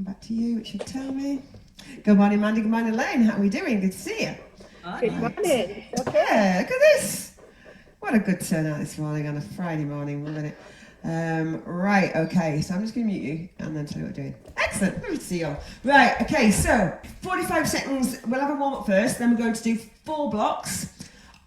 come back to you. It should tell me. Good morning, Mandy. Good morning, Elaine. How are we doing? Good to see you. Good morning. Okay. Yeah, look at this. What a good turnout this morning on a Friday morning, wasn't it? Right, okay, so I'm just going to mute you and then tell you what we're doing. Excellent, good to see you all. Right, okay, so 45 seconds, we'll have a warm-up first, then we're going to do 4 blocks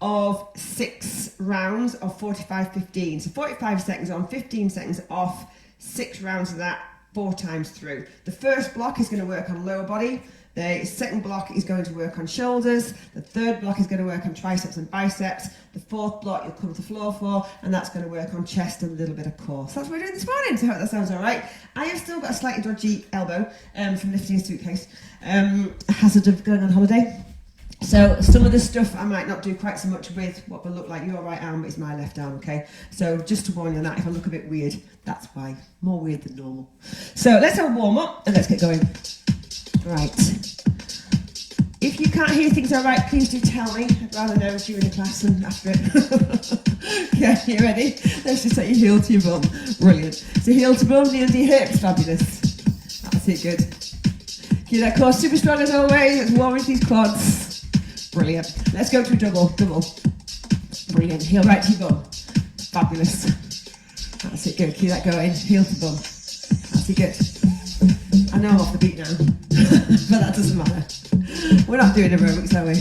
of 6 rounds of 45-15. So 45 seconds on, 15 seconds off, 6 rounds of that, 4 times through. The first block is going to work on lower body. The second block is going to work on shoulders. The third block is going to work on triceps and biceps. The fourth block you'll come to the floor for, and that's going to work on chest and a little bit of core. So that's what we're doing this morning, so I hope that sounds all right. I have still got a slightly dodgy elbow from lifting a suitcase. A hazard of going on holiday. So some of the stuff I might not do quite so much with what will look like your right arm, but it's my left arm, okay? So just to warn you on that, if I look a bit weird, that's why. More weird than normal. So let's have a warm up and let's get going. Right. If you can't hear things all right, please do tell me. I'd rather know if you're in the class than after it. Yeah, you ready? Let's just set your heel to your bum. Brilliant. So heel to bum, knee under your hips. Fabulous. That's it, good. Keep that core super strong as always. Let's warm into these quads. Brilliant. Let's go to a double. Brilliant. Heel right to your bum. Fabulous. That's it, good. Keep that going. Heel to bum. That's it, good. I know I'm off the beat now, but that doesn't matter. We're not doing aerobics, are we?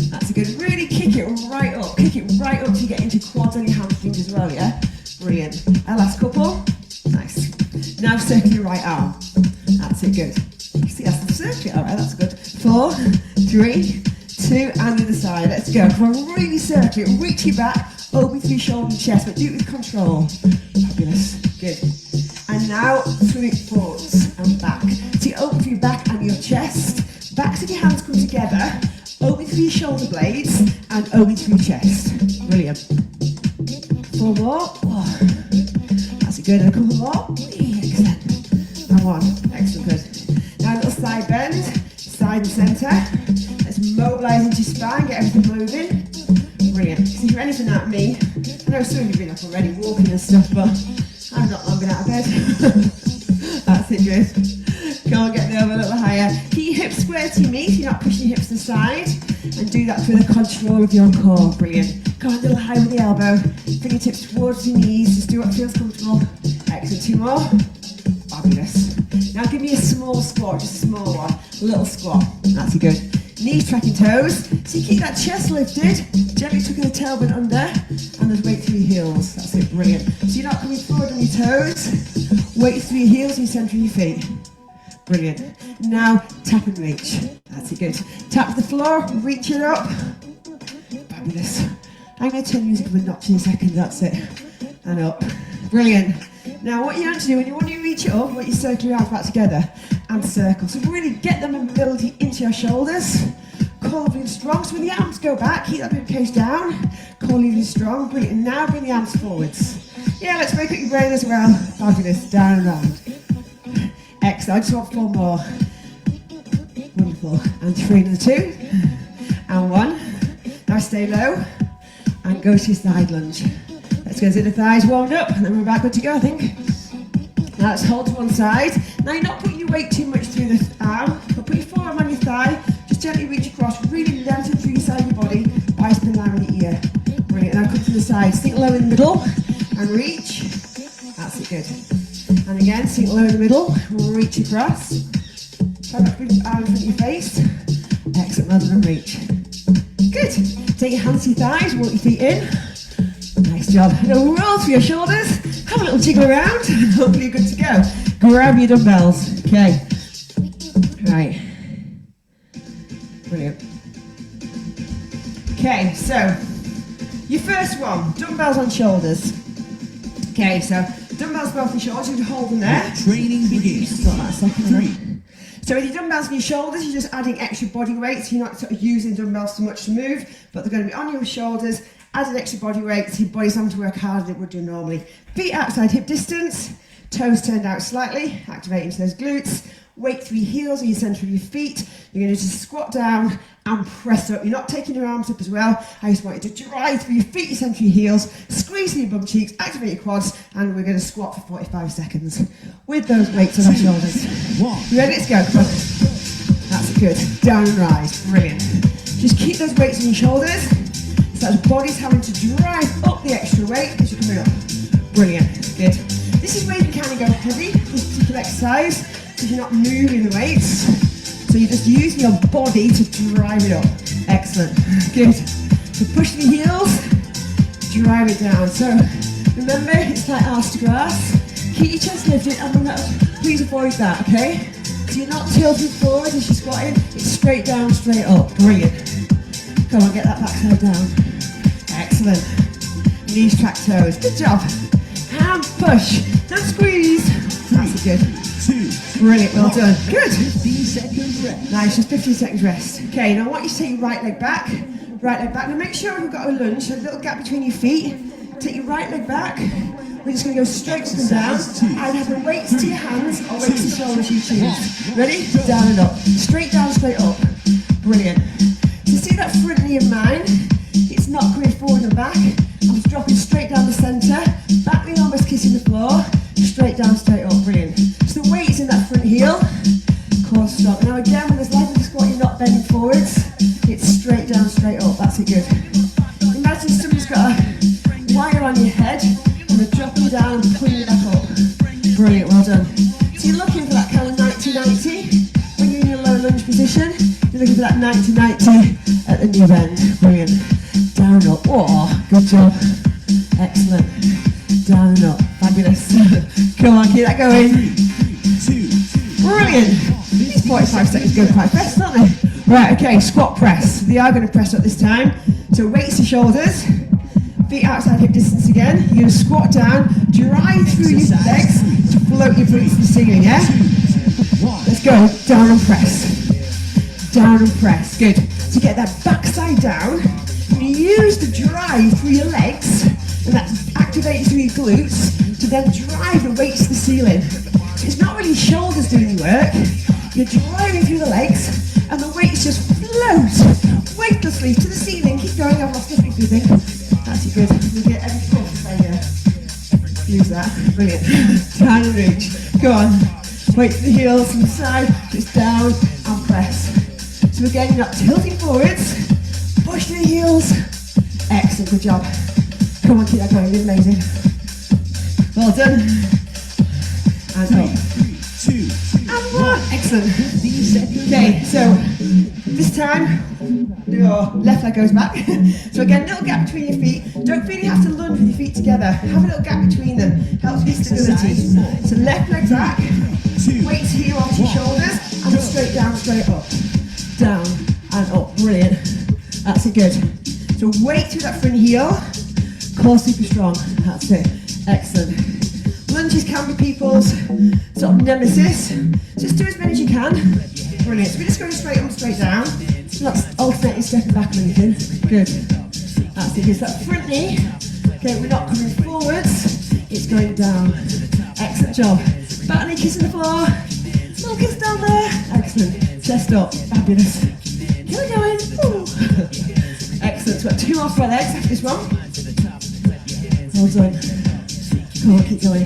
That's a good. Really kick it right up. Kick it right up to get into quads and your hamstrings as well, yeah? Brilliant. Our last couple. Nice. Now circle your right arm. That's it, good. You see, that's the circuit. All right, that's good. 4, 3, 2, and the other side. Let's go. Come on, really circle it. Reach your back, open through your shoulder and chest, but do it with control. Fabulous. Good. And now swing it forwards and back. So you open through your back and your chest. Backs of your hands come together. Open through your shoulder blades and open through your chest. Brilliant. 4 more. Oh. That's a good. And a couple more. Excellent. And 1. Excellent. Good. Now a little side bend. Side and centre. Let's mobilise into your spine. Get everything moving. Brilliant. So if you're anything like me, I know some of you have been up already walking and stuff, but I'm not long been out of bed. That's it, good. Go on, get the elbow a little higher. Keep your hips square to your knees, you're not pushing your hips to the side. And do that through the control of your core. Brilliant. Go on, a little higher with the elbow. Fingertips towards your knees, just do what feels comfortable. Excellent, 2 more. Fabulous. Now give me a small squat, just a small one. A little squat. That's good. Knees tracking toes. So you keep that chest lifted, gently tucking the tailbone under, and there's weight through your heels. That's it, brilliant. So you're not coming forward on your toes. Weight through your heels and your centre of your feet. Brilliant. Now tap and reach. That's it, good. Tap the floor, reach it up. Fabulous. I'm going to turn music up a notch in a second. That's it. And up. Brilliant. Now what you have to do when you want to reach it up, what you circle your arms back together and circle. So really get the mobility into your shoulders. Core really strong. So when the arms go back, keep that rib cage down. Core really strong. Brilliant. And now bring the arms forwards. Yeah, let's wake up your brain as well. Fabulous. Down and round. Excellent. I just want 4 more. Wonderful. And 3 and 2. And 1. Now stay low. And go to your side lunge. Let's go to the thighs warmed up, and then we're back good to go, I think. Now let's hold to one side. Now you're not putting your weight too much through the arm, but put your forearm on your thigh, just gently reach across, really lengthen through your side of your body, bicep in line with your ear. Brilliant. Now come to the side, sink low in the middle, and reach. That's it, good. And again, sink low in the middle, reach across. Try not to bring your arm in front of your face. Excellent, well done, and reach. Good. Take your hands to your thighs, walk your feet in. Nice job. Now roll through your shoulders, have a little jiggle around, and hopefully you're good to go. Grab your dumbbells. Okay. Right. Brilliant. Okay, so your first one, dumbbells on shoulders. Okay, so dumbbells both on shoulders, you can hold them there. Training begins. Got that second 3. So with your dumbbells on your shoulders, you're just adding extra body weight, so you're not sort of using dumbbells too much to move, but they're going to be on your shoulders. Add an extra body weight, so your body's having to work harder than it would do normally. Feet outside hip distance, toes turned out slightly, activate into those glutes. Weight through your heels and your centre of your feet. You're going to just squat down and press up. You're not taking your arms up as well. I just want you to drive through your feet, your centre of your heels, squeeze through your bum cheeks, activate your quads, and we're going to squat for 45 seconds with those weights on our shoulders. Ready? Let's go. Come on. That's good. Down and rise. Brilliant. Just keep those weights on your shoulders. So that the body's having to drive up the extra weight as you're coming up. Brilliant. Good. This is where you can kind of go heavy, this particular exercise, because you're not moving the weights. So you're just using your body to drive it up. Excellent. Good. So push the heels, drive it down. So remember, it's like arse to grass. Keep your chest lifted, and please avoid that, okay? So you're not tilting forward as you're squatting, it's straight down, straight up. Brilliant. Come on, get that backside down. Excellent. Knees track toes. Good job. And push. Don't squeeze. That's good. Brilliant, well done. Good. 15 seconds rest. Nice, just 15 seconds rest. Okay, now I want you to take your right leg back. Right leg back. Now make sure we've got a lunge, so a little gap between your feet. Take your right leg back. We're just going to go straight up and down. And have the weights to your hands or weights to your shoulders you choose. Ready? Down and up. Straight down, straight up. Brilliant. So see that front knee of mine? It's not coming forward and back. I'm just dropping straight down the centre. Back knee almost kissing the floor. Straight down, straight up. Brilliant. So the weight is in that front heel. Core strong. Now again, when there's life in the squat, you're not bending forwards. It's straight down, straight up. That's it, good. Imagine somebody's got a wire on your head and they're dropping you down and pulling you back up. Brilliant, well done. So you're looking for that kind of 90-90 when you're in your low lunge position. You're looking for that 90-90 at the new bend. Brilliant. Down and up. Oh, good job. Excellent. Down and up. Fabulous. Come on, keep that going. Brilliant. These 45 seconds go quite fast, don't they? Right, okay, squat press. They are going to press up this time. So weights to shoulders. Feet outside hip distance again. You're going to squat down, drive through your legs to float your feet to the ceiling, yeah? Let's go. Down and press. Down and press. Good. To get that backside down, you use the drive through your legs, and that activates through your glutes to then drive the weights to the ceiling. So it's not really shoulders doing the work. You're driving through the legs, and the weights just float weightlessly to the ceiling. Keep going. I've lost it if you think. That's good. You get every foot if use that. Brilliant. Down and reach. Go on. Weight to the heels from the side. Just down and press. So again, you're not tilting forwards. Push to the heels. Excellent. Good job. Come on, keep that going. You're amazing. Well done. And up. 3, 2, and 1. Excellent. 15 seconds. Okay, so this time your left leg goes back. So again, little gap between your feet. Don't really have to lunge with your feet together. Have a little gap between them. Helps with stability. So left leg back. Weights here onto your shoulders. And straight down, straight up. Down and up. Brilliant. That's it, good. So weight through that front heel. Core super strong. That's it. Excellent. Lunges can be people's sort of nemesis. Just do as many as you can. Brilliant. So we're just going straight up and straight down. So that's alternating stepping back or anything. Good. That's it. It's that front knee. Okay, we're not coming forwards. It's going down. Excellent job. Back knee kissing the floor. Little kiss down there. Excellent. Chest up. Fabulous. Keep it going. Ooh. Excellent. So we've got 2 more front legs after this one. Well done. Come on, keep going.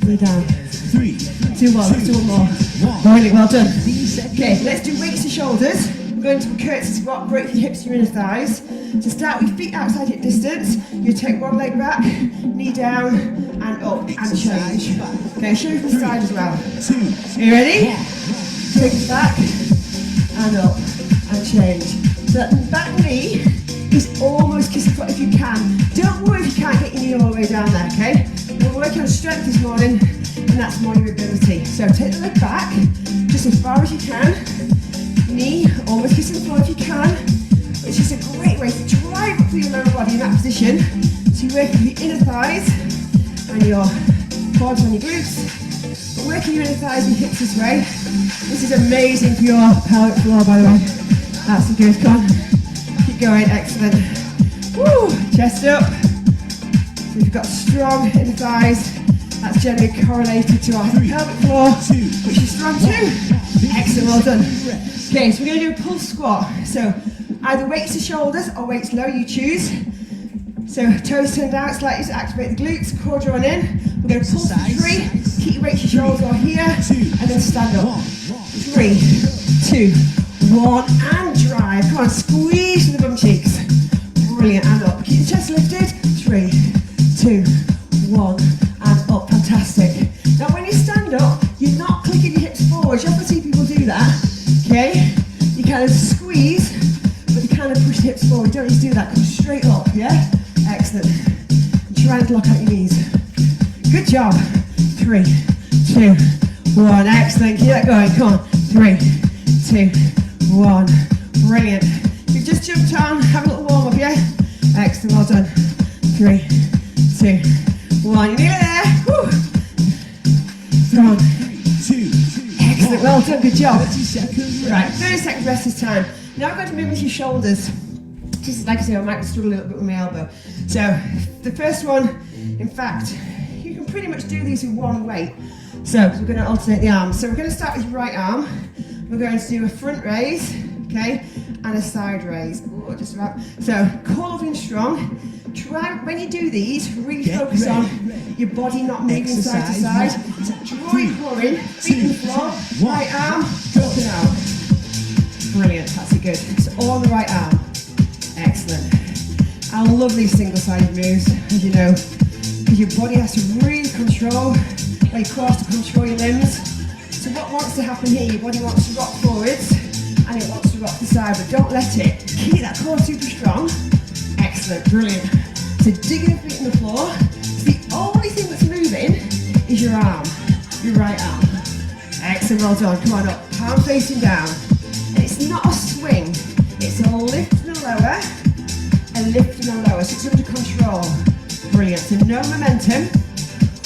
Lay down. 3, 2 more. Let's do one more. Brilliant, well done. Okay, let's do weights to shoulders. We're going to a curtsy squat, break your hips to your inner thighs. So start with feet outside hip distance. You take one leg back, knee down, and up, and change. Okay, show you from the side as well. 2. Are you ready? Take it back, and up, and change. So that back knee is almost kiss the foot if you can. Don't worry if you can't get your knee all the way down there, okay? We're working on strength this morning, and that's more your ability. So take the leg back, just as far as you can. Knee almost kissing the floor if you can. It's just a great way to drive up through your lower body in that position. So you're working with your inner thighs and your quads and your glutes. But working your inner thighs and hips this way. This is amazing for your pelvic floor, by the way. That's good. Come on. Keep going. Excellent. Woo! Chest up. So we've got strong inner thighs. That's generally correlated to our pelvic floor, which is strong too. Excellent, well done. Okay, so we're going to do a pulse squat. So either weights to shoulders or weights low, you choose. So toes turned out slightly to activate the glutes, core drawn in. We're going to pull for 3, keep your weight to your shoulders or here, and then stand up. 3, 2, 1, and drive. Come on, squeeze the bum cheeks. Brilliant, and up. Keep the chest lifted. 3, 2, 1, and up. Fantastic. Now when you stand up, you're not clicking your hips forward. You often see people do that. Okay? You kind of squeeze, but you kind of push the hips forward. You don't need to do that. Come straight up, yeah? Excellent. Try and lock out your knees. Good job. 3, 2, 1. Excellent. Keep that going. Come on. 3, 2, 1. Brilliant. You've just jumped on. Have a little warm up, yeah? Excellent. Well done. 3, 2, 1. You're nearly there. Woo. Come on. 2, Excellent. Well done. Good job. 30 seconds. Right. 30 seconds rest this time. Now I'm going to move into your shoulders. Just like I say, I might struggle a little bit with my elbow. So the first one, in fact, you can pretty much do these with one weight. So we're going to alternate the arms. So we're going to start with your right arm. We're going to do a front raise, okay, and a side raise. Ooh, just about. So core loving strong. Try when you do these, really focus on your body not moving side to side. So draw your core in, feet on the floor, right arm, up and out. Brilliant, that's it, good. So all on the right arm. Excellent. I love these single-sided moves, as you know, because your body has to really control, your core has to control your limbs. So what wants to happen here, your body wants to rock forwards, and it wants to rock to the side, but don't let it. Keep that core super strong. Excellent, brilliant. So digging the feet on the floor. So the only thing that's moving is your arm, your right arm. Excellent, well done. Come on up, palm facing down. And it's not a swing, it's a lift and a lower, a lift and a lower. So it's under control. Brilliant. So no momentum,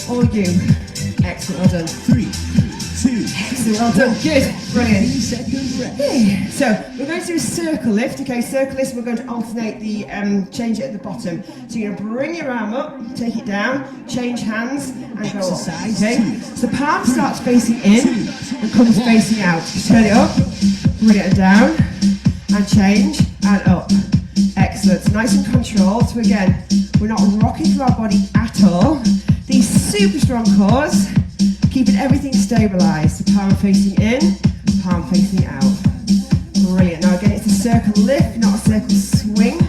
all you. Excellent, well done. 3, 2, Excellent, well done. Good, brilliant. 30 seconds rest. Okay, so we're going to do a circle lift. Okay, circle lift, we're going to alternate the, change it at the bottom. So you're going to bring your arm up, take it down, change hands, and go up. Exercise Okay, 2. so the palm starts facing in and comes facing out. Just turn it up, bring it down, and change, and up. Excellent, so nice and controlled. So again, we're not rocking through our body at all. These super strong cores, keeping everything stabilized. So palm facing in, palm facing out. Brilliant. Now again, it's a circle lift, not a circle swing.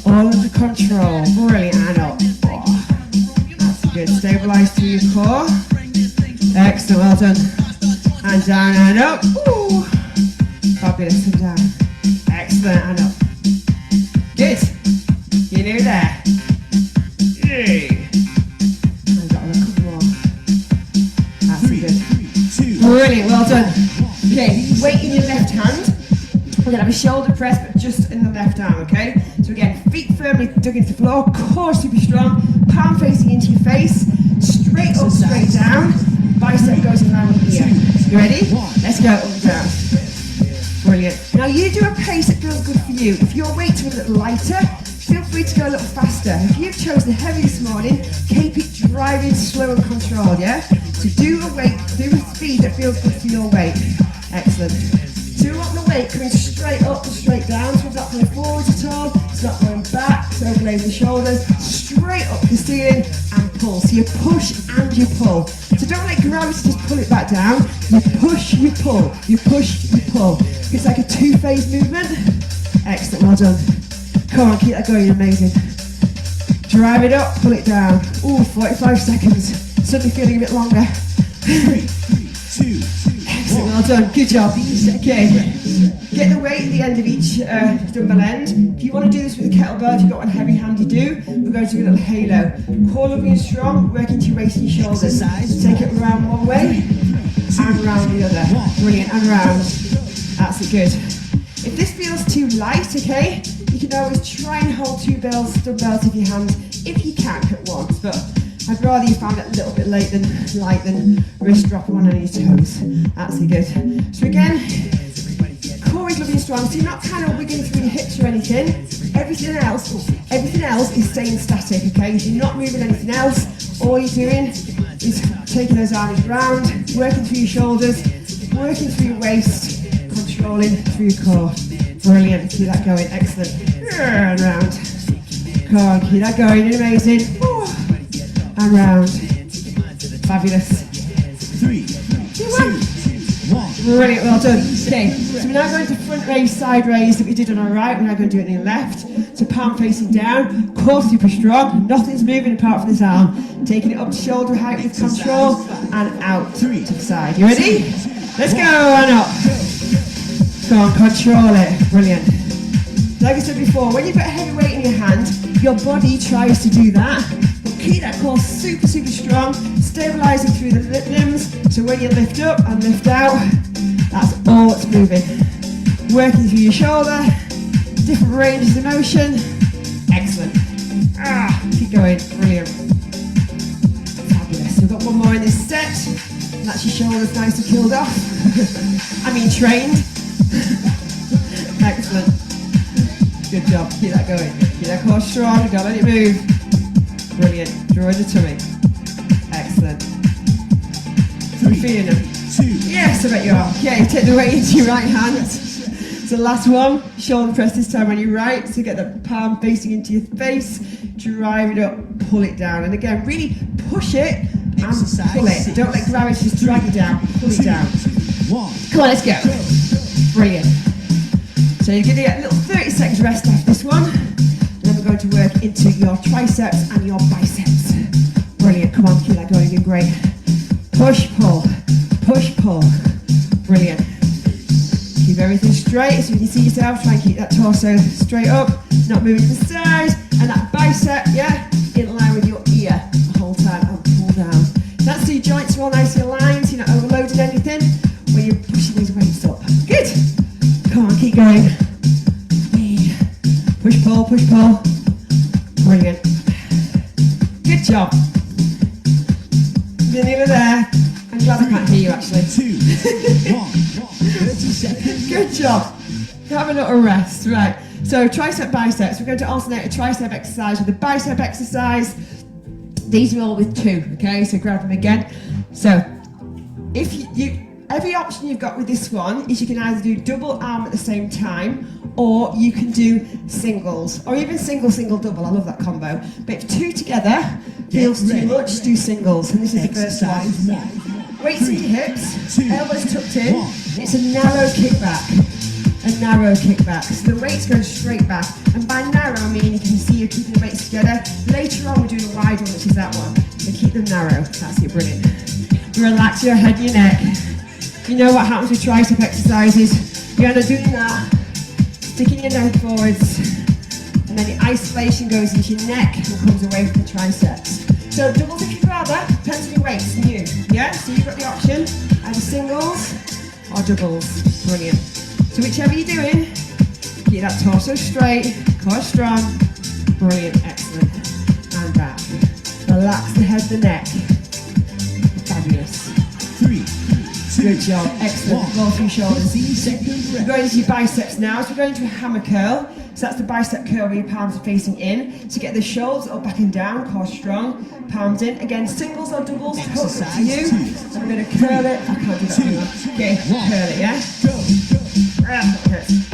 All under control. Brilliant, and up. Oh, that's good. Stabilize through your core. Excellent, well done. And down and up. Ooh. Fabulous, and down. Excellent, and up. Good. You're near there. Yay. I've got a couple more. That's 3, good. 2, Brilliant, well done. Okay, weight in your left hand. We're going to have a shoulder press, but just in the left arm, okay? So again, feet firmly dug into the floor, core super strong, palm facing into your face, straight up, straight down, bicep goes in line with here. You ready? Let's go, up and down. Brilliant. Now you do a pace that feels good for you. If your weight's a little lighter, feel free to go a little faster. If you've chosen heavy this morning, keep it driving slow and controlled, yeah? So do a speed that feels good for your weight. Excellent. So we want the weight coming straight up and straight down, so it's not going forwards at all, it's not going back, so overlaying the shoulders, straight up the ceiling and pull. So you push and you pull. So don't let gravity just pull it back down, you push, you pull, you push, you pull. It's like a two-phase movement. Excellent, well done. Come on, keep that going, you're amazing. Drive it up, pull it down. Ooh, 45 seconds. Suddenly feeling a bit longer. 3, 2, Excellent, well done, good job. Okay, get the weight at the end of each dumbbell end. If you want to do this with a kettlebell, if you've got one heavy hand, you do. We're going to do a little halo. Core looking strong, working to your waist and your shoulders. So take it around one way and round the other. Brilliant, and round. That's it, good. If this feels too light, okay, you can always try and hold dumbbells with your hands if you can at once, but I'd rather you found it a little bit light than wrist drop on any toes. That's it, good. So again, core is looking strong, so you're not kind of wiggling through your hips or anything. Everything else is staying static, okay? So you're not moving anything else. All you're doing is taking those arms round, working through your shoulders, working through your waist, controlling through your core. Brilliant, keep that going, excellent. And round. Come on, keep that going, you're amazing. And round. Fabulous. 3, 2, 1. Brilliant, well done. Okay, so we're now going to front raise, side raise that we did on our right. We're now going to do it on your left. So palm facing down, core super strong, nothing's moving apart from this arm. Taking it up to shoulder height with control and out to the side. You ready? Let's go, and up. Go on, control it. Brilliant. Like I said before, when you've got a heavy weight in your hand, your body tries to do that. But keep that core super, super strong, stabilizing through the limbs. So when you lift up and lift out, that's all that's moving. Working through your shoulder, different ranges of motion. Excellent. Keep going. Brilliant. Fabulous. We've got one more in this set. And that's your shoulders nice and killed off. I mean trained. Excellent. Good job. Keep that going. Keep that core strong. Don't let it move. Brilliant. Drawing the tummy. Excellent. 3, Feeling them. 2. Yes, I bet you are. Okay, take the weight into your right hand. So last one, shoulder press this time on your right. So get the palm facing into your face. Drive it up, pull it down. And again, really push it and pull it. Don't let gravity just drag it down. Pull it down. 1. Come on, let's go. Brilliant. So you're going to get a little 30 seconds rest after this one. And then we're going to work into your triceps and your biceps. Brilliant. Come on, keep that going. You're great. Push, pull. Push, pull. Brilliant. Keep everything straight so you can see yourself. Try and keep that torso straight up, not moving to the side. And that bicep, yeah, in line with your ear the whole time. And pull down. That's so your joints are all nicely aligned, so you're not overloading anything when you're pushing these weights up. Good. Come on, keep going. Push, pull, push, pull. Brilliant. Good job. You're nearly there. I'm glad I can't hear you actually. 2, 1. 30 seconds. Good job. Have a little rest. Right. So tricep, biceps. We're going to alternate a tricep exercise with a bicep exercise. These are all with 2. Okay. So grab them again. So if every option you've got with this one is you can either do double arm at the same time, or you can do singles, or even single, single, double. I love that combo. But if 2 together feels too much, do singles. And this is the first one. Weights into hips, elbows tucked in. It's a narrow kickback. A narrow kickback. So the weight's going straight back. And by narrow, I mean you can see you're keeping the weights together. Later on, we're doing a wide one, which is that one. So keep them narrow. That's it, brilliant. Relax your head and your neck. You know what happens with tricep exercises. You're doing that, sticking your neck forwards, and then your isolation goes into your neck and comes away from the triceps. So doubles if you'd rather, depends on your weight, it's new. Yeah, so you've got the option, either singles or doubles. Brilliant. So whichever you're doing, keep that torso straight, core strong. Brilliant, excellent. And back. Relax the head, the neck. Fabulous. 3, 2, Good job, excellent. Roll through shoulders. We're going into your biceps now, so we're going to a hammer curl. So that's the bicep curl where your palms are facing in. So get the shoulders up, back and down, core strong, palms in. Again, singles or doubles, totally up to you. And we're going to curl it. I can't do that anymore. Okay, curl it, yeah?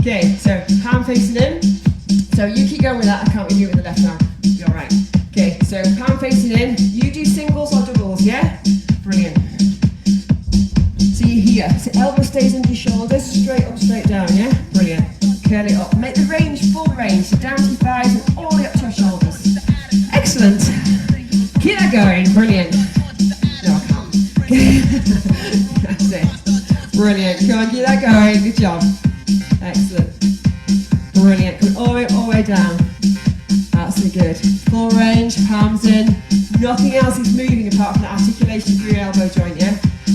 Okay, so palm facing in. So you keep going with that, I can't really do it with the left arm. You're right. Okay, so palm facing in. You do singles or doubles, yeah? Brilliant. So you're here. So elbow stays under your shoulders, straight up, straight down, yeah? Brilliant. Curl it up. Make the range, full range. So down to your thighs and all the way up to your shoulders. Excellent. Keep that going. Brilliant. No, I can't. That's it. Brilliant. Come on, keep that going. Good job. Excellent. Brilliant. Come all the way down. That's good. Full range, palms in. Nothing else is moving apart from the articulation of your elbow joint, yeah?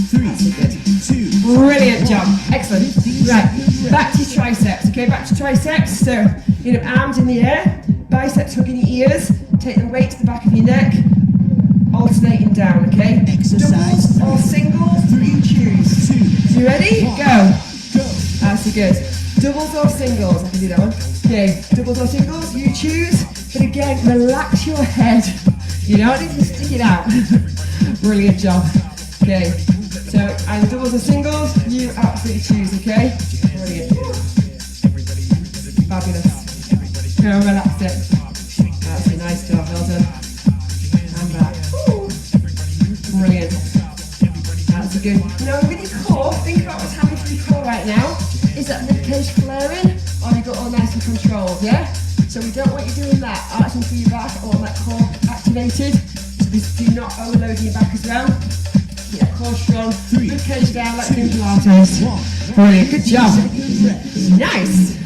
3, That's good. 2. Brilliant job. Excellent. Right. Back to your triceps. Okay, back to triceps. So, arms in the air, biceps hugging your ears. Take the weight to the back of your neck. Alternating down, okay? Exercise. Doubles or singles, you choose. You ready? Go. That's good. Doubles or singles. I can do that one. Okay, doubles or singles, you choose. But again, relax your head. You don't need to stick it out. Brilliant job. Okay, so either doubles or singles, you absolutely choose, okay? Brilliant. Fabulous. Go and relax it. That's a nice job, well done. And back. Brilliant. Is that rib cage flaring, or have you got all nice and controlled, yeah? So we don't want you doing that, arching through your back, or that core activated. So this, do not overload your back as well. Keep that core strong, rib cage down like in Pilates. Brilliant, good job. Nice.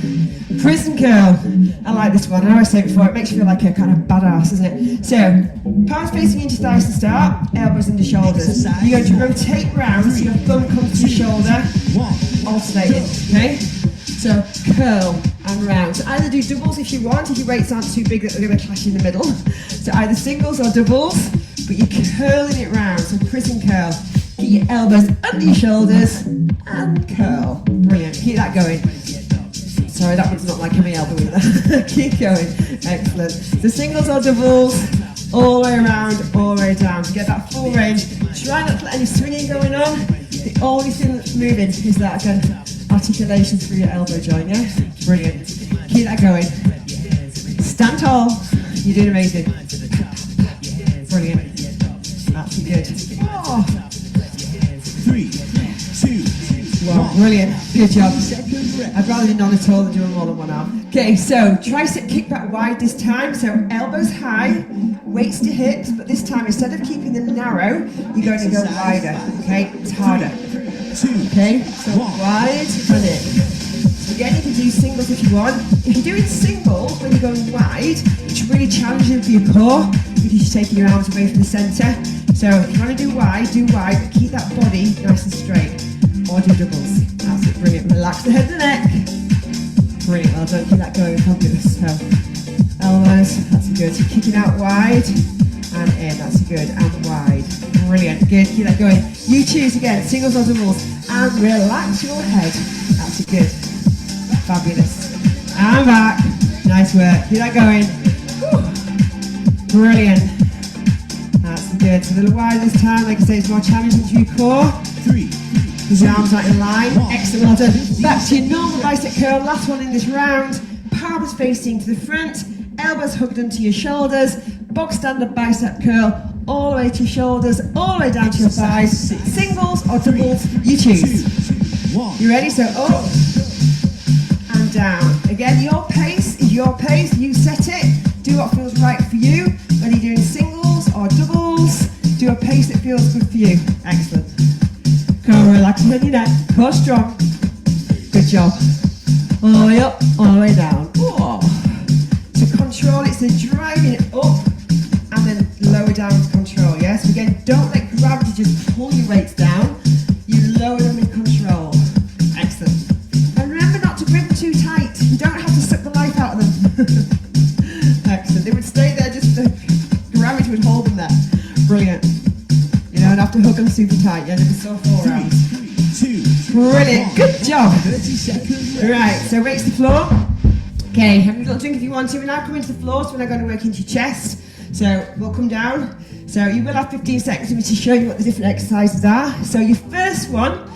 Prison curl. I like this one. I always say it before, it makes you feel like a kind of badass, doesn't it? So, palms facing into thighs to start, elbows into shoulders. You're going to rotate round so your thumb comes to your shoulder, alternating, okay? So, curl and round. So either do doubles if you want, if your weights aren't too big that they're going to clash in the middle. So either singles or doubles, but you're curling it round. So prison curl. Keep your elbows under your shoulders and curl. Brilliant. Keep that going. Sorry, that one's not like my elbow either. Keep going. Excellent. So singles or doubles, all the way around, all the way down. To get that full range. Try not to let any swinging going on. The only thing that's moving is that again, articulation through your elbow joint, yeah? Brilliant. Keep that going. Stand tall. You're doing amazing. Brilliant. That's good. Oh. 3, 2, Wow, brilliant. Good job. I'd rather do none at all than doing more than one arm. Okay, so tricep kick back wide this time. So elbows high, weights to hips, but this time instead of keeping them narrow, you're going to go wider. Okay, it's harder. Okay, so wide and in. So again, you can do singles if you want. If you're doing singles when you're going wide, it's really challenging for your core because you're taking your arms away from the centre. So if you want to do wide, but keep that body nice and straight. Or do doubles. That's it, brilliant. Relax the head and the neck. Brilliant, well done, keep that going, fabulous. So, elbows, that's good. So kicking out wide and in, that's good, and wide. Brilliant, good, keep that going. You choose again, singles or doubles, and relax your head. That's good. Fabulous. And back. Nice work, keep that going. Whew. Brilliant. That's good. So a little wider this time, like I say, it's more challenging to your core. 3, Because your arms aren't in line. Excellent, well done. Back to your normal bicep curl. Last one in this round. Palms facing to the front. Elbows hugged onto your shoulders. Box standard bicep curl. All the way to your shoulders. All the way down to your thighs. Singles or doubles, you choose. You ready? So up and down. Again, your pace is your pace. You set it. Do what feels right for you. Whether you're doing singles or doubles, do a pace that feels good for you. Excellent. Go relax on your neck, core strong. Good job. All the way up, all the way down. Oh. To control it, so driving it up and then lower down with control, yeah? So again, don't let gravity just pull your weights down. You lower them with control. Excellent. And remember not to grip them too tight. You don't have to suck the life out of them. Excellent. They would stay there, just the gravity would hold them there. Brilliant. You don't have to hook them super tight, yeah? They'll be so full round. 2, Brilliant, good job. 30 seconds. Right, so weights to the floor. Okay, have a little drink if you want to. We're now coming to the floor, so we're now going to work into your chest. So we'll come down. So you will have 15 seconds for me to show you what the different exercises are. So your first one,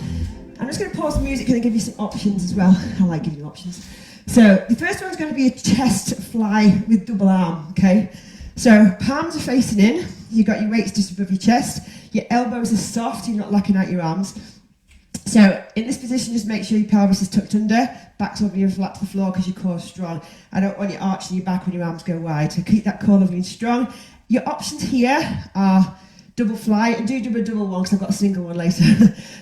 I'm just going to pause the music and give you some options as well. I like giving you options. So the first one's going to be a chest fly with double arm, okay? So palms are facing in. You've got your weights just above your chest. Your elbows are soft, you're not locking out your arms. So in this position, just make sure your pelvis is tucked under, back's over you flat to the floor because your core's strong. I don't want you arching your back when your arms go wide, so keep that core lovely and strong. Your options here are double fly, and do double one because I've got a single one later.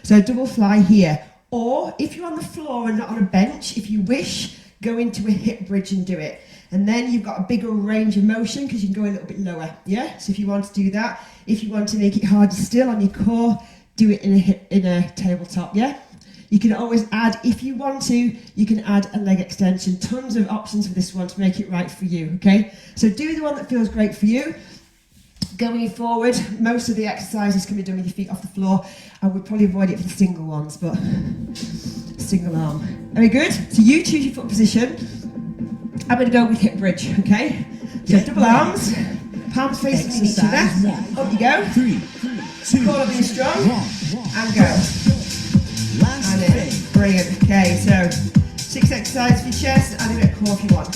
So double fly here. Or if you're on the floor and not on a bench, if you wish, go into a hip bridge and do it. And then you've got a bigger range of motion because you can go a little bit lower, yeah? So if you want to do that, if you want to make it harder still on your core, do it in a tabletop, yeah? You can always add, if you want to, you can add a leg extension. Tons of options for this one to make it right for you, okay? So do the one that feels great for you. Going forward, most of the exercises can be done with your feet off the floor. I would probably avoid it for the single ones, but single arm. Very good. So you choose your foot position. I'm going to go with hip bridge, okay? So double arms, palms facing each other. Up you go. 3, 2, Core being strong. 1, And go. And in. Brilliant. Okay, so 6 exercises for your chest. Add a bit of core if you want.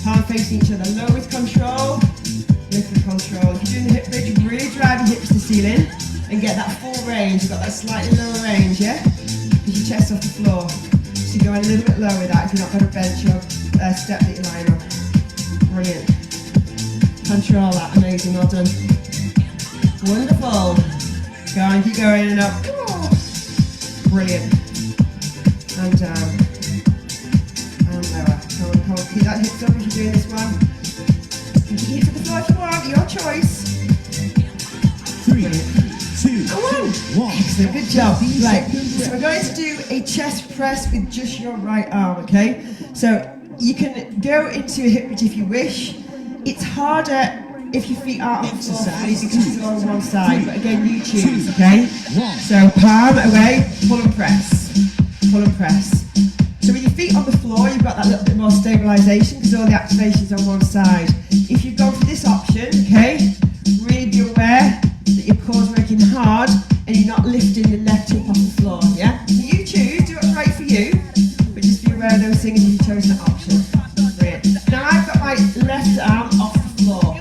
Palm facing each other. Low with control. Lift with control. If you're doing the hip bridge, really drive your hips to the ceiling and get that full range. You've got that slightly lower range, yeah? Because your chest's off the floor. So you're going a little bit lower with that if you're not got a bench or a step that you're lying on. Brilliant. Control that, amazing, well done. Wonderful. Go on, keep going and up. Oh. Brilliant. And down. And lower. Come on, keep that hips up as you're doing this one. You can keep it to the floor if you want, your choice. 3, 2, And 1. Excellent, good job. Right, so we're going to do a chest press with just your right arm, okay? So you can go into a hip bridge if you wish. It's harder if your feet are on the floor because it's all on one side, but again, you choose, okay? So palm away, pull and press. Pull and press. So with your feet on the floor, you've got that little bit more stabilisation because all the activation's on one side. If you go for this option, okay, really be aware that your core's working hard and you're not lifting the left hip off the floor, yeah? So you choose, do what's right for you, but just be aware of those things if you've chosen that option. Brilliant. Now I've got my left arm off the floor.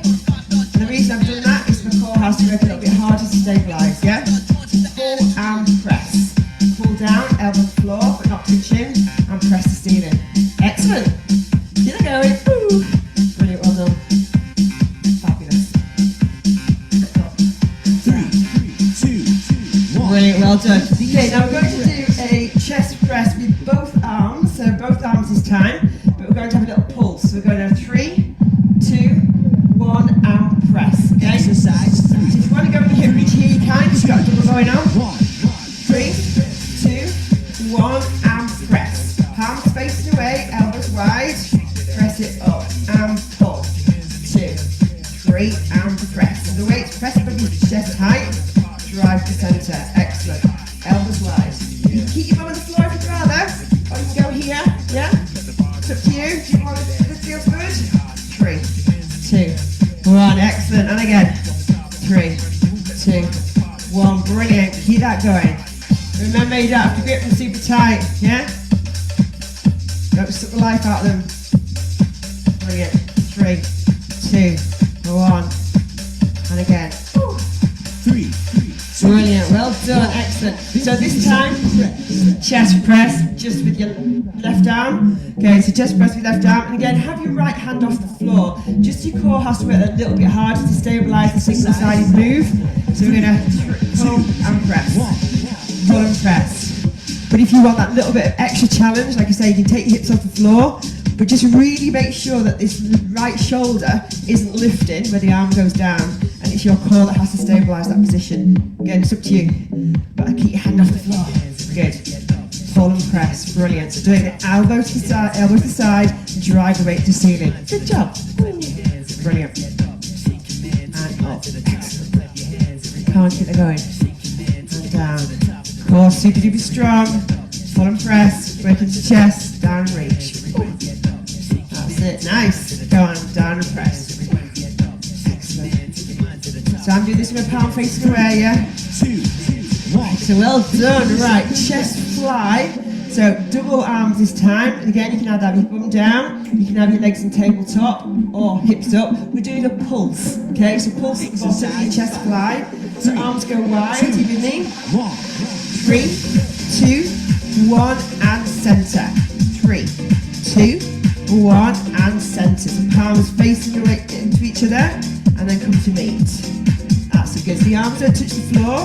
And the reason I've done that is the core has to work a little bit harder to stabilise, yeah? Pull and press. Pull down, elbow to the floor, but not touching, and press the ceiling. Excellent. Keep it going. Woo. Brilliant, well done. Fabulous. 3, 2, 1. Brilliant, well done. Okay, now we're going to do a chest press with both arms. So both arms this time, but we're going to have a little pulse. So we're going to have 3, 2, 1, and press. Okay? Exercise So if you want to go in the hip bridge here, you can. You've got a double going on. 1. 3, 2, 1, and press. Palms facing away, elbows wide. Press it up and pull. 2, 3, and press. So the weights press above your chest height. Drive to centre. Excellent. Elbows wide. You can keep your bum on the floor if you'd rather. Or you can go here. Yeah? It's up to you. Do you want it to feel good? 3, 2, 1. Excellent. And again. 3, 2, 1. Brilliant. Keep that going. Remember, you don't have to grip them super tight. Yeah? Don't suck the life out of them. Brilliant. 3, 2, 1. And again. 3, 2, Brilliant, well done, excellent. So this time, chest press just with your left arm. Okay, so chest press with left arm. And again, have your right hand off the floor. Just your core has to work a little bit harder to stabilise the single-sided move. So we're going to pull and press. Pull and press. But if you want that little bit of extra challenge, like I say, you can take your hips off the floor, but just really make sure that this right shoulder isn't lifting where the arm goes down. And it's your core that has to stabilise that position. Again, it's up to you. But keep your hand off the floor. Good. Pull and press. Brilliant. So doing it elbow to the side, elbow to the side, drive the weight to the ceiling. Good job. Brilliant. And up. Excellent. Come on, keep it going. And down. Core super duper strong. Pull and press. Work into the chest. Down and reach. That's it. Nice. Go on. Down and press. So I'm doing this with my palm facing away, yeah? 2, 1. So well done, right, chest fly. So double arms this time. And again, you can either have your bum down, you can have your legs in tabletop, or hips up. We're doing a pulse, okay? So pulse at the bottom of your chest fly. So arms go wide, evenly. 3, 2, 1, and centre. 3, 2, 1, and centre. So palms facing away into each other, and then come to meet. That's so good. So the arms don't touch the floor,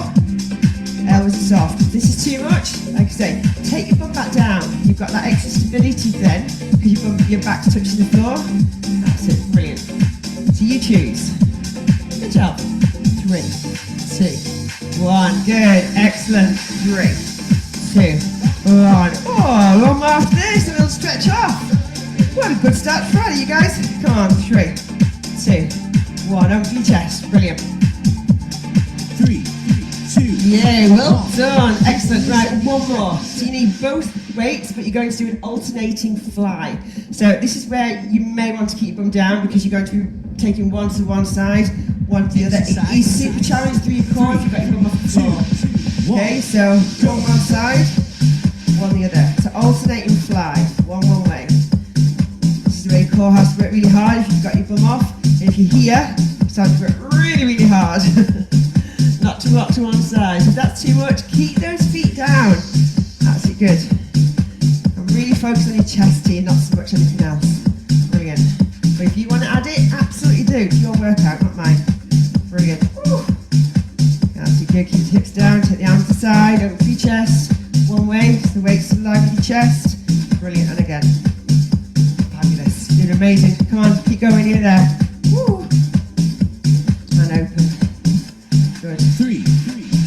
elbows are soft. If this is too much, like I say, take your bum back down. You've got that extra stability then, because your back's touching the floor. That's it, brilliant. So you choose. Good job. 3, 2, 1. Good, excellent. 3, 2, 1. Oh, one more after this, and it'll stretch off. What a good start to Friday, you guys. Come on, 3, 2, 1. Over to your chest. Brilliant. 3, 2. Yay, well done. Excellent. Right, one more. So you need both weights, but you're going to do an alternating fly. So this is where you may want to keep your bum down because you're going to be taking one to one side, one to the other. You super challenge through your core if you've got your bum off the floor. Okay, so one side, one the other. So alternating fly, one way. This is where your core has to work really hard if you've got your bum off. And if you're here, it's time to work really hard. Not too much to one side. If that's too much, keep those feet down. That's it, good. And really focus on your chest here, not so much anything else. Brilliant. But if you want to add it, absolutely do. It's your workout, not mine. Brilliant. Woo. That's good. Keep the hips down, take the arms to the side, open for your chest. One way, so the weight's aligned with your chest. Brilliant, and again. Fabulous. You're amazing. Come on, keep going, you're there. Woo. And open. Good. 3,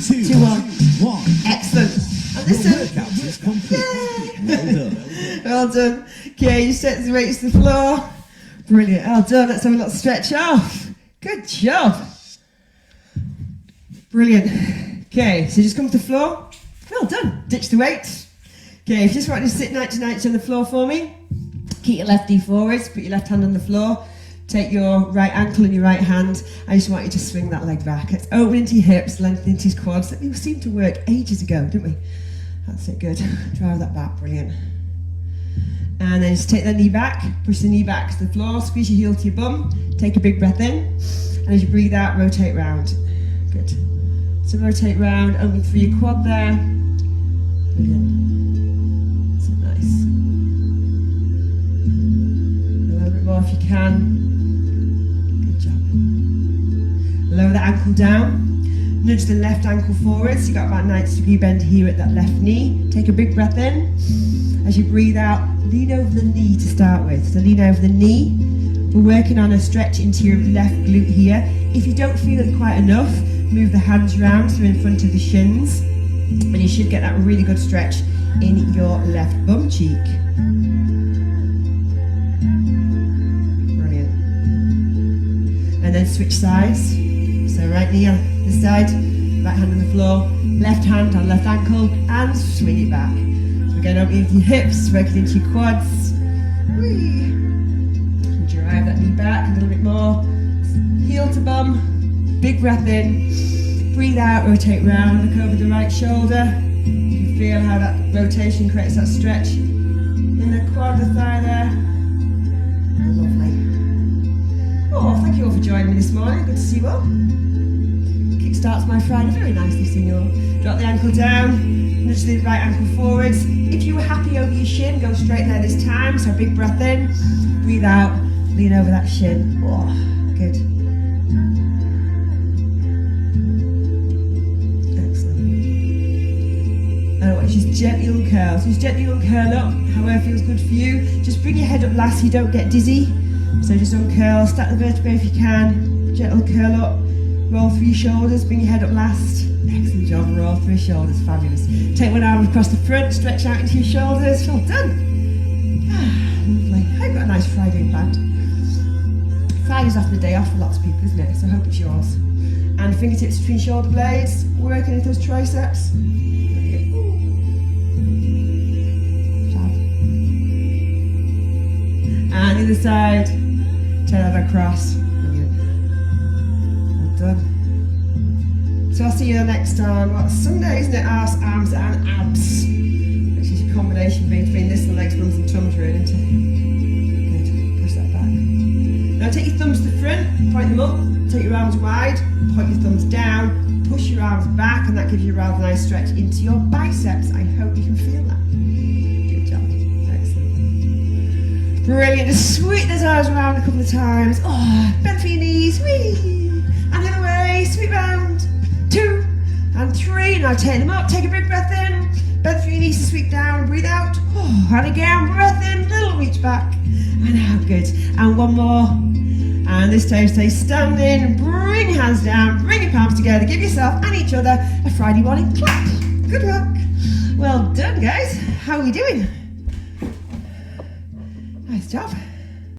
2, 2, 1. 1. Excellent. And Your listen. workout is complete. Well done. Well done. Okay, you set the weights to the floor. Brilliant. Well done. Let's have a little stretch off. Good job. Brilliant. Okay, so just come to the floor. Well done. Ditch the weights. Okay, if you just want to sit night to night on the floor for me, keep your left knee forwards, put your left hand on the floor, take your right ankle in your right hand. I just want you to swing that leg back. It's open into your hips, lengthen into your quads. That seemed to work ages ago, didn't we? That's it, good. Drive that back, brilliant. And then just take that knee back, push the knee back to the floor, squeeze your heel to your bum, take a big breath in, and as you breathe out, rotate round. Good. So rotate round, open through your quad there. Brilliant. So nice. A little bit more if you can. Good job. Lower the ankle down. Nudge the left ankle forward, so you've got about a 90-degree bend here at that left knee. Take a big breath in. As you breathe out, lean over the knee to start with. So lean over the knee. We're working on a stretch into your left glute here. If you don't feel it quite enough, move the hands around so in front of the shins. And you should get that really good stretch in your left bum cheek. Brilliant. And then switch sides. So right knee on this side, right hand on the floor, left hand on left ankle, and swing it back. So again, opening into your hips, working into your quads. Whee. And drive that knee back a little bit more. Heel to bum, big breath in, breathe out, rotate round, look over the right shoulder. You can feel how that rotation creates that stretch in the quad, the thigh there. Lovely. Oh, thank you all for joining me this morning. Good to see you all. Starts my Friday very nicely, seeing you all. Drop the ankle down, nudge the right ankle forwards. If you were happy over your shin, go straight there this time. So big breath in, breathe out, lean over that shin. Oh, good. Excellent. And I want you to just gently uncurl. So just gently uncurl up, however feels good for you. Just bring your head up last so you don't get dizzy. So just uncurl, stack the vertebrae if you can. Gentle curl up. Roll through your shoulders, bring your head up last. Excellent job, roll through your shoulders, fabulous. Take one arm across the front, stretch out into your shoulders, well done. Lovely. I hope you've got a nice Friday planned. Friday's often a day off for lots of people, isn't it? So I hope it's yours. And fingertips between shoulder blades, working into those triceps. Fab. And the other side, turn over across. Done. So I'll see you next on what's Sunday, isn't it? Arse, arms and abs. Which is a combination between this and legs, bums and tums really, isn't it? Good. Push that back. Now take your thumbs to the front, point them up, take your arms wide, point your thumbs down, push your arms back, and that gives you a rather nice stretch into your biceps. I hope you can feel that. Good job. Excellent. Brilliant. Just sweep those arms around a couple of times. Oh, bend for your knees. Whee! And the other way, sweep round, 2 and 3. Now take them up, take a big breath in, bend through your knees to sweep down, breathe out. Oh, and again, breath in, little reach back, and out, good. And one more. And this time stay standing, bring your hands down, bring your palms together, give yourself and each other a Friday morning clap. Good work. Well done, guys. How are we doing? Nice job.